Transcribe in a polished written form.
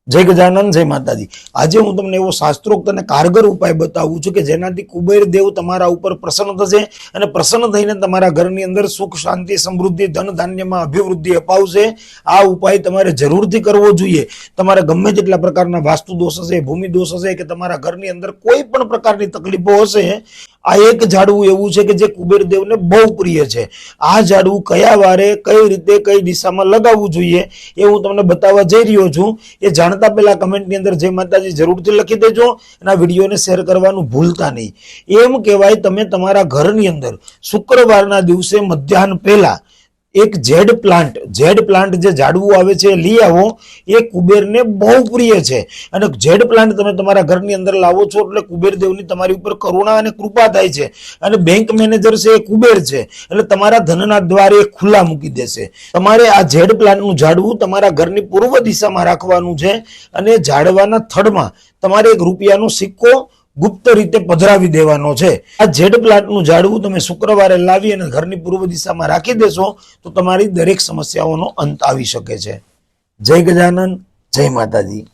જય ગજાનન, જય માતાજી। આજે હું તમને એવો શાસ્ત્રોક્ત અને કારગર ઉપાય બતાવું છું કે જેનાથી કુબેર દેવ તમારા ઉપર પ્રસન્ન થશે અને પ્રસન્ન થઈને તમારા ઘરની અંદર સુખ, શાંતિ, સમૃદ્ધિ, ધન ધાન્યમાં અભિવૃદ્ધિ અપાવશે। આ ઉપાય તમારે જરૂરથી કરવો જોઈએ। તમારે ગમે તેટલા પ્રકારના વાસ્તુ દોષ હશે, ભૂમિ દોષ હશે કે તમારા ઘરની અંદર કોઈ પણ પ્રકારની તકલીફો હશે, આ એક ઝાડવું એવું છે કે જે કુબેર દેવને બહુ પ્રિય છે। આ ઝાડવું કયા વારે, કઈ રીતે, કઈ દિશામાં લગાવવું જોઈએ એ હું તમને બતાવવા જઈ રહ્યો છું। એ જાણતા પહેલા કમેન્ટની અંદર જય માતાજી જરૂરથી લખી દેજો અને આ વિડીયોને શેર કરવાનું ભૂલતા નહીં। એમ કહેવાય તમે તમારા ઘરની અંદર શુક્રવારના દિવસે મધ્યાહન પહેલા એક ઝેડ પ્લાન્ટ જે ઝાડવું આવે છે લઈ આવો। એ કુબેરને બહુ પ્રિય છે અને ઝેડ પ્લાન્ટ તમે તમારા ઘરની અંદર લાવો છો એટલે કુબેર દેવની તમારી ઉપર કરુણા અને કૃપા થાય છે અને બેંક મેનેજર છે એ કુબેર છે એટલે તમારા ધનના દ્વારે ખુલ્લા મૂકી દેશે। તમારે આ ઝેડ પ્લાન્ટનું ઝાડવું તમારા ઘરની પૂર્વ દિશામાં રાખવાનું છે અને ઝાડવાના થડમાં તમારે એક રૂપિયાનો સિક્કો ગુપ્ત રીતે પધરાવી દેવાનો છે। આ ઝેડ પ્લાન્ટનું ઝાડવું તમે શુક્રવારે લાવી અને ઘરની પૂર્વ દિશામાં રાખી દેશો તો તમારી દરેક સમસ્યાઓનો અંત આવી શકે છે। જય ગજાનન, જય માતાજી।